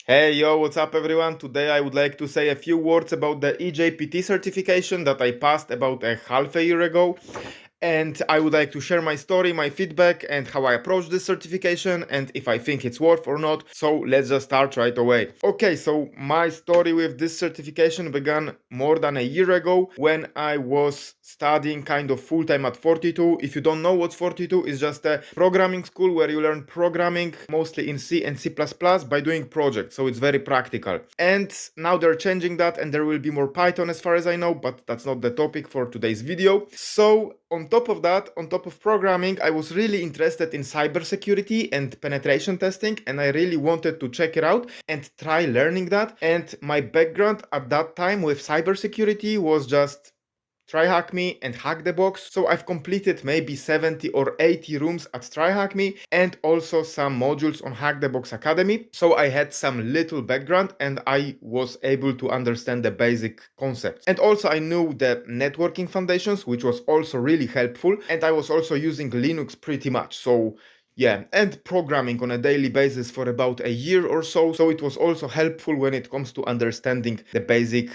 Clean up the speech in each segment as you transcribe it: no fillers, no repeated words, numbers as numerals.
Hey yo, what's up everyone? Today I would like to say a few words about the eJPT certification that I passed about a half a year ago. And I would like to share my story, my feedback, and how I approach this certification, and if I think it's worth or not. So let's just start right away. Okay, so my story with this certification began more than a year ago when I was studying kind of full-time at 42. If you don't know what 42 is, just a programming school where you learn programming mostly in C and C++ by doing projects, so it's very practical. And now they're changing that and there will be more Python as far as I know, but that's not the topic for today's video. So on top of that, on top of programming, I was really interested in cybersecurity and penetration testing, and I really wanted to check it out and try learning that. And my background at that time with cybersecurity was just TryHackMe and Hack the Box. So I've completed maybe 70 or 80 rooms at TryHackMe and also some modules on Hack the Box Academy. So I had some little background and I was able to understand the basic concepts. And also I knew the networking foundations, which was also really helpful. And I was also using Linux pretty much. So yeah, and programming on a daily basis for about a year or so. So it was also helpful when it comes to understanding the basic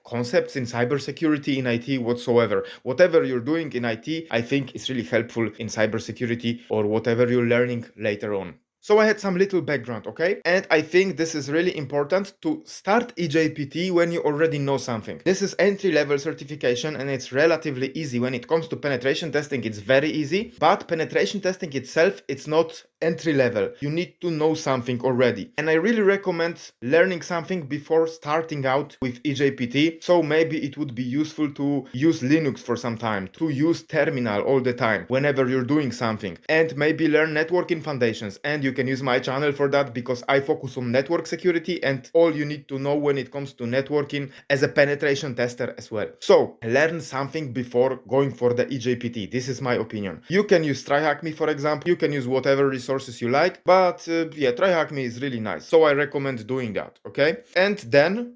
concepts in cybersecurity, in IT, whatsoever. Whatever you're doing in IT, I think is really helpful in cybersecurity or whatever you're learning later on. So I had some little background, okay? And I think this is really important to start eJPT when you already know something. This is entry-level certification and it's relatively easy. When it comes to penetration testing, it's very easy. But penetration testing itself, it's not entry level. You need to know something already. And I really recommend learning something before starting out with eJPT. So maybe it would be useful to use Linux for some time, to use terminal all the time whenever you're doing something, and maybe learn networking foundations. And you can use my channel for that because I focus on network security and all you need to know when it comes to networking as a penetration tester as well. So learn something before going for the eJPT. This is my opinion. You can use TryHackMe, for example. You can use whatever resources you like, but yeah, TryHackMe is really nice. So I recommend doing that, okay? And then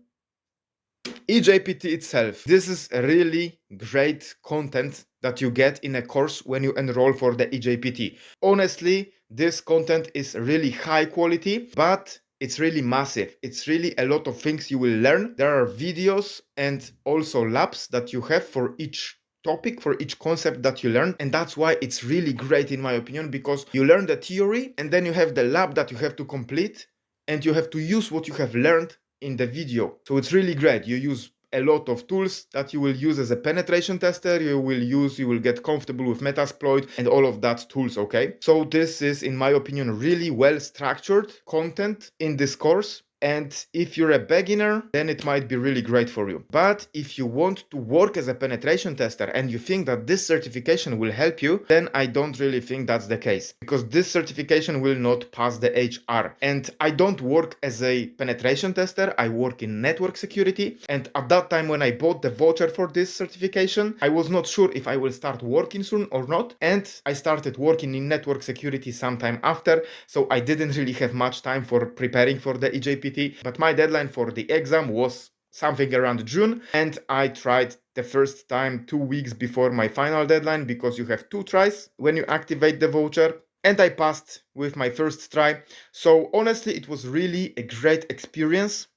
eJPT itself. This is a really great content that you get in a course when you enroll for the eJPT. Honestly, this content is really high quality, but it's really massive. It's really a lot of things you will learn. There are videos and also labs that you have for each topic, for each concept that you learn, and that's why it's really great in my opinion, because you learn the theory and then you have the lab that you have to complete and you have to use what you have learned in the video. So it's really great. You use a lot of tools that you will use as a penetration tester. You will get comfortable with Metasploit and all of that tools, okay? So this is, in my opinion, really well structured content in this course. And if you're a beginner, then it might be really great for you. But if you want to work as a penetration tester and you think that this certification will help you, then I don't really think that's the case, because this certification will not pass the HR. And I don't work as a penetration tester, I work in network security. And at that time when I bought the voucher for this certification, I was not sure if I will start working soon or not. And I started working in network security sometime after, so I didn't really have much time for preparing for the eJPT. But my deadline for the exam was something around June, and I tried the first time 2 weeks before my final deadline, because you have 2 tries when you activate the voucher, and I passed with my first try. So honestly, it was really a great experience.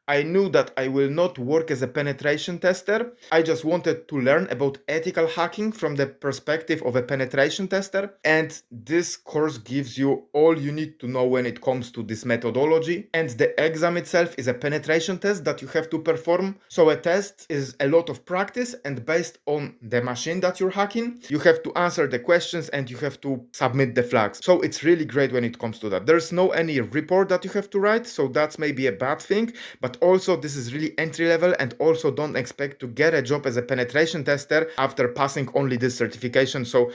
I knew that I will not work as a penetration tester. I just wanted to learn about ethical hacking from the perspective of a penetration tester. And this course gives you all you need to know when it comes to this methodology. And the exam itself is a penetration test that you have to perform. So a test is a lot of practice, and based on the machine that you're hacking, you have to answer the questions and you have to submit the flags. So it's really great when it comes to that. There's no any report that you have to write, so that's maybe a bad thing. But also this is really entry level, and also don't expect to get a job as a penetration tester after passing only this certification. So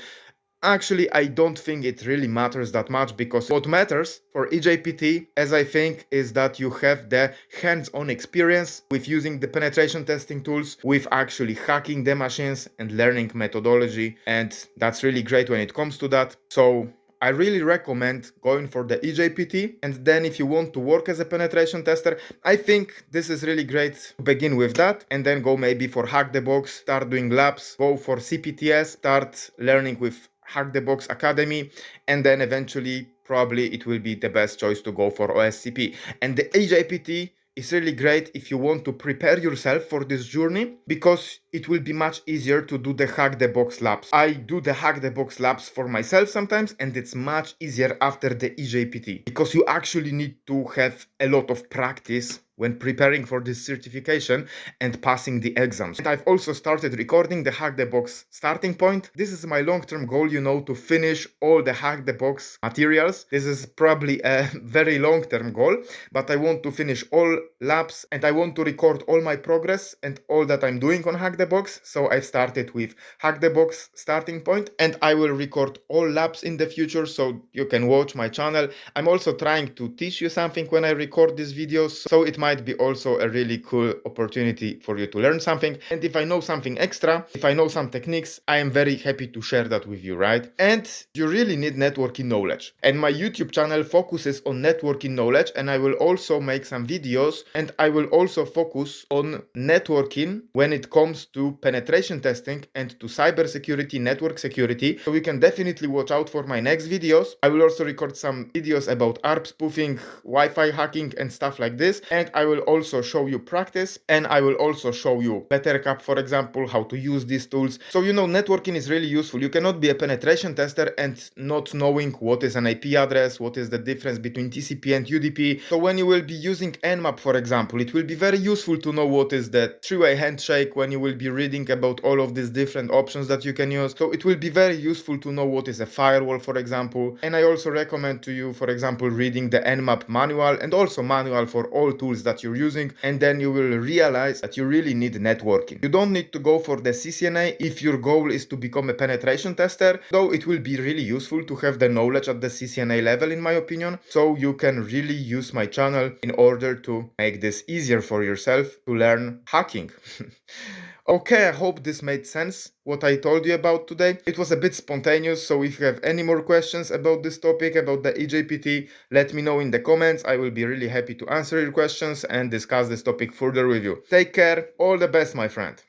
actually, I don't think it really matters that much, because what matters for eJPT, as I think, is that you have the hands-on experience with using the penetration testing tools, with actually hacking the machines and learning methodology, and that's really great when it comes to that. So I really recommend going for the eJPT, and then if you want to work as a penetration tester, I think this is really great to begin with that, and then go maybe for Hack the Box, start doing labs, go for CPTS, start learning with Hack the Box Academy, and then eventually probably it will be the best choice to go for OSCP. And the eJPT is really great if you want to prepare yourself for this journey, because it will be much easier to do the hack the box labs. I do the hack the box labs for myself sometimes, and it's much easier after the eJPT, because you actually need to have a lot of practice when preparing for this certification and passing the exams. And I've also started recording the Hack the Box starting point. This is my long-term goal, to finish all the Hack the Box materials. This is probably a very long-term goal, but I want to finish all labs and I want to record all my progress and all that I'm doing on Hack the Box. So I've started with Hack the Box starting point, and I will record all labs in the future so you can watch my channel. I'm also trying to teach you something when I record these videos, so it might be also a really cool opportunity for you to learn something. And if I know something extra, if I know some techniques, I am very happy to share that with you, right? And you really need networking knowledge. And my YouTube channel focuses on networking knowledge, and I will also make some videos, and I will also focus on networking when it comes to penetration testing and to cybersecurity, network security. So you can definitely watch out for my next videos. I will also record some videos about ARP spoofing, Wi-Fi hacking and stuff like this. And I will also show you practice, and I will also show you Backup, for example, how to use these tools. So networking is really useful. You cannot be a penetration tester and not knowing what is an IP address, what is the difference between TCP and UDP. So when you will be using Nmap, for example, it will be very useful to know what is the three-way handshake when you will be reading about all of these different options that you can use. So it will be very useful to know what is a firewall, for example. And I also recommend to you, for example, reading the Nmap manual and also manual for all tools that you're using, and then you will realize that you really need networking. You don't need to go for the CCNA if your goal is to become a penetration tester, though it will be really useful to have the knowledge at the CCNA level, in my opinion. So you can really use my channel in order to make this easier for yourself to learn hacking. Okay, I hope this made sense, what I told you about today. It was a bit spontaneous, so if you have any more questions about this topic, about the eJPT, let me know in the comments. I will be really happy to answer your questions and discuss this topic further with you. Take care, all the best, my friend.